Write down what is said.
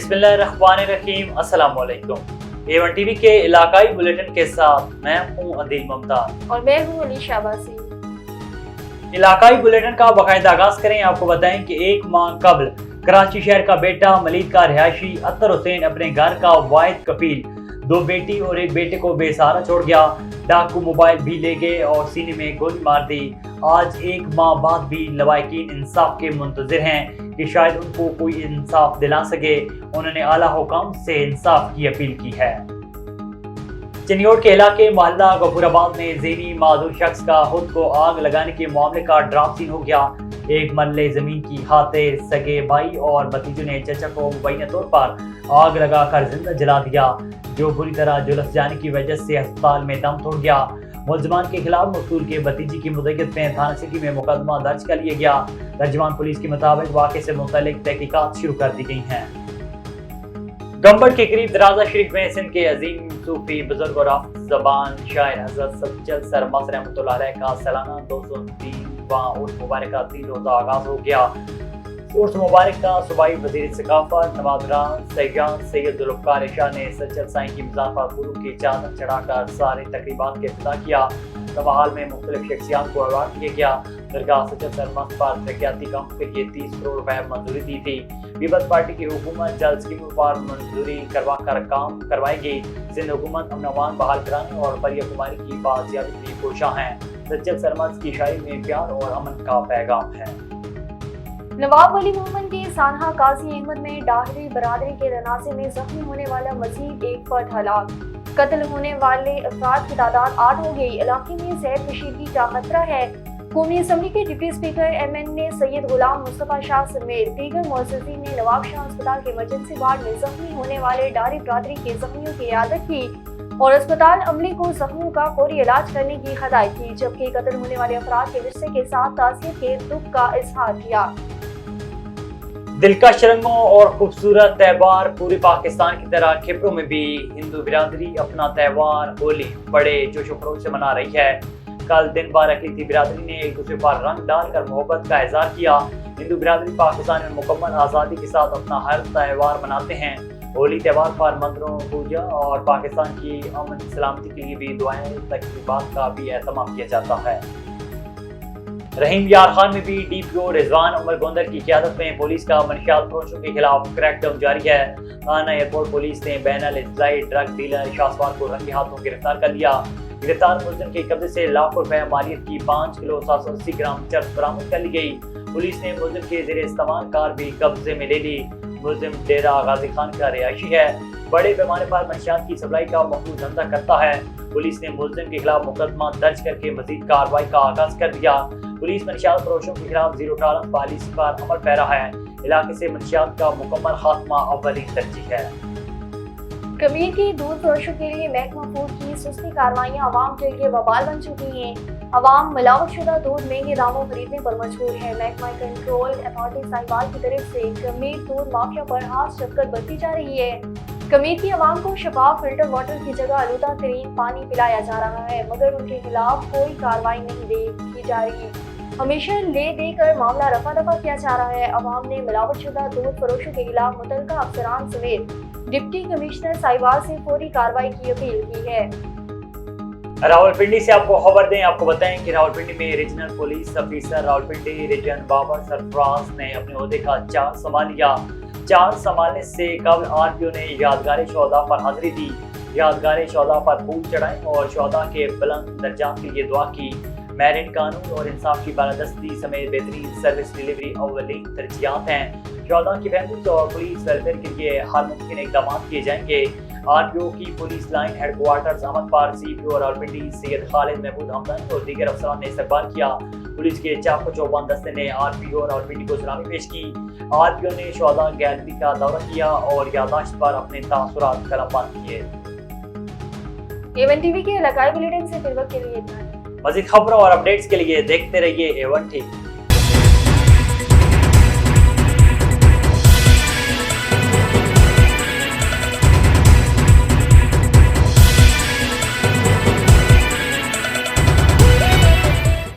बिस्मिल्लाहिर्रहमानिर्रहीम। अस्सलाम वालेकुम। A1 टीवी के इलाकाई बुलेटिन के साथ मैं हूं अदील मुमताज और मैं हूं अली शाबासी। इलाकाई बुलेटिन का बाकायदा आगाज करें। आपको बताएं कि एक माह कबल कराची शहर का बेटा मलीद का रिहायशी अत्तर हुसैन अपने घर का वाहिद कफील 2 बेटी और 1 बेटे को बेसहारा छोड़ गया। डाकू मोबाइल भी ले गए और सीने में गोली मार दी। आज एक माह बाद भी लवाहिकीन इंसाफ के मुंतजिर हैं कि शायद उनको कोई इंसाफ दिला सके। उन्होंने आला हुकाम से इंसाफ की अपील की है। चिन्योट के इलाके मोहल्ला गफूराबाद में ज़हनी माजूर शख्स का खुद को आग लगाने के मामले का ड्रामा सीन हो गया। एक मरले जमीन की खातिर सगे भाई और भतीजों ने चचा को मुबैना तौर पर आग लगाकर जिंदा जला दिया, जो बुरी तरह झुलस जाने की वजह से अस्पताल में दम तोड़ गया। मुलजमान के खिलाफ मकतूल के भतीजी की मुद्दत में थाना सिटी में मुकदमा दर्ज कर लिया गया। तर्जुमान पुलिस के मुताबिक वाक़े से मुतल्लिक तहकीकात शुरू कर दी गई हैं। गंबड़ के करीब दराजा शरीफ में सिंध के अजीम सूफी बुजुर्ग और हाफिज़ ज़बान शायर हज़रत सज्जद सरमस रहमतुल्लाह अलैह का सालाना 203वां उर्स मुबारक का 3 रोज़ा आगाज हो गया। उर्स मुबारक का सूबाई वज़ीर सकाफत नवाज़रान सैयद जुल्फ़िकार शाह ने सज्जद साईं की मज़ार पर फूलों की चादर चढ़ाकर सारे तकरीबात के इफ्तिताह किया। तवाहाल में मुख्तलिफ शख्सियात को अवार्ड दिया गया। दरगाह सज्जद सरमस पर तरक्याती काम के लिए 30 करोड़ रुपए मंजूरी दी थी। पीपल्स पार्टी की हुकूमत जल्द स्कीमों पर मंजूरी करवा कर काम करवाएगी। सिंध हुकूमत अमन अमान बहाल कराने और बरिया कुमारी की बाजियाबी के लिए कोशां है। सज्जद सरमस की शायरी में प्यार और अमन का पैगाम है। नवाब वली मोहम्मद के सानहा काजी अहमद में डाहरी बरादरी के तनाज़े में जख्मी होने वाला मजीद एक फर्द हलाक। कत्ल होने वाले अफराद की तादाद 8 हो गई। इलाके में जहर कशीदगी का खतरा है। कौमी असम्बली के deputy speaker MN Syed Ghulam Mustafa Shah समेत दीगर मुअज़्ज़िज़ीन ने नवाब शाह अस्पताल के इमरजेंसी वार्ड में जख्मी होने वाले डाहरी बरादरी के जख्मियों की इयादत की और अस्पताल अमले को जख्मियों का फौरी इलाज करने की हिदायत की, जबकि कत्ल होने वाले अफराद के विरसे के साथ ताज़ियत के दुख का इजहार किया। दिलकश रंगों और खूबसूरत त्यौहार पूरे पाकिस्तान की तरह खिब्रों में भी हिंदू बिरादरी अपना त्यौहार होली बड़े जोशो खरोश से मना रही है। कल दिन भर अक़लीती बिरादरी ने एक दूसरे पर रंग डालकर मोहब्बत का इज़हार किया। हिंदू बिरादरी पाकिस्तान में मुकम्मल आज़ादी के साथ अपना हर त्यौहार मनाते हैं। होली त्यौहार पर मंदिरों पूजा और पाकिस्तान की अमन सलामती के लिए भी दुआएं तकरीबात का भी एहतमाम किया जाता है। रहीम यार खान में भी DPO रिजवान उमर गोंदर की क़यादत में पुलिस का मनशियात फरोशों के खिलाफ क्रैकडाउन जारी है। थाना एयरपोर्ट पुलिस ने बैनल इज़राई ड्रग डीलर शाहसवार को रंगे हाथों गिरफ्तार कर लिया। गिरफ्तार मुलजिम के कब्जे से लाखों रुपए मालियत की 5 किलो 780 ग्राम चरस बरामद कर ली गई। पुलिस ने मुलजिम के ज़ेरे इस्तेमाल कार भी कब्जे में ले ली। मुलजिम डेरा गाजी खान का रिहायशी है। बड़े पैमाने पर मंशियात की सप्लाई का मखसूस धंधा करता है। पुलिस ने मुलजिम के खिलाफ मुकदमा दर्ज करके मजीद कार्रवाई का आगाज कर दिया। पुलिस मंशियात फरोशों के खिलाफ जीरो टॉलरेंस पॉलिसी पर अमल पैरा है। इलाके से मंशियात का मुकम्मल खात्मा अव्वलीन तरजीह है। कमीर की दूध फरोशों के लिए महकमा फूड की सुस्ती कार्रवाइयाँ अवाम के लिए वबाल बन चुकी हैं। अवाम मिलावट शुदा दूध महंगे दामों खरीदने पर मजबूर है। महकमा कंट्रोल अथॉरिटी साहिवाल की तरफ से कमीर दूध माफिया पर हाथ शक्कर बरती जा रही है। कमीर की अवाम को शफाफ फिल्टर वाटर की जगह आलूदा तरीन पानी पिलाया जा रहा है, मगर उनके खिलाफ कोई कार्रवाई नहीं की जा रही। हमेशा ले देकर मामला रफा दफा किया जा रहा है। अवाम ने मिलावट शुदा दूध फरोशों के खिलाफ मुतल्लिका अफसरान समेत डिप्टी कमिश्नर साहिवाल से फौरी कार्रवाई की अपील की है। रावलपिंडी से आपको खबर दें, आपको बताएं कि रावलपिंडी में regional police officer Rawalpindi region Babar Sarfaraz ने अपने ओहदे का चार्ज संभाल लिया। चार्ज संभालने से कबल RPO ने यादगार शोहदा पर हाजिरी दी। यादगार शोहदा पर फूल चढ़ाए और शोहदा के बुलंद दर्जात के लिए दुआ की। मैरिट कानून और इंसाफ की बालादस्ती समेत बेहतरीन सर्विस डिलीवरी अव्वलीन तरजीहात हैं। शोहदा की बहबूद और पुलिस वेलफेयर के लिए हर मुमकिन इक़दाम किए जाएंगे। RPO की पुलिस लाइन हेडक्वार्टर्स अहमद पर CPO रावलपिंडी सैयद खालिद महमूद हमदनी और दीगर अफसरान ने इस्तकबाल किया। पुलिस के चाको चौबंद दस्ते ने RPO रावलपिंडी को सलामी पेश की। RPO ने शोहदा गैलरी का दौरा किया और याददाश्त पर अपने तासुरात कलमबंद किए। A1 टीवी के इलाकाई बुलेटिन से फिर वक्त के लिए इतना। मज़ीद खबरों और अपडेट्स के लिए देखते रहिए A1 टीवी।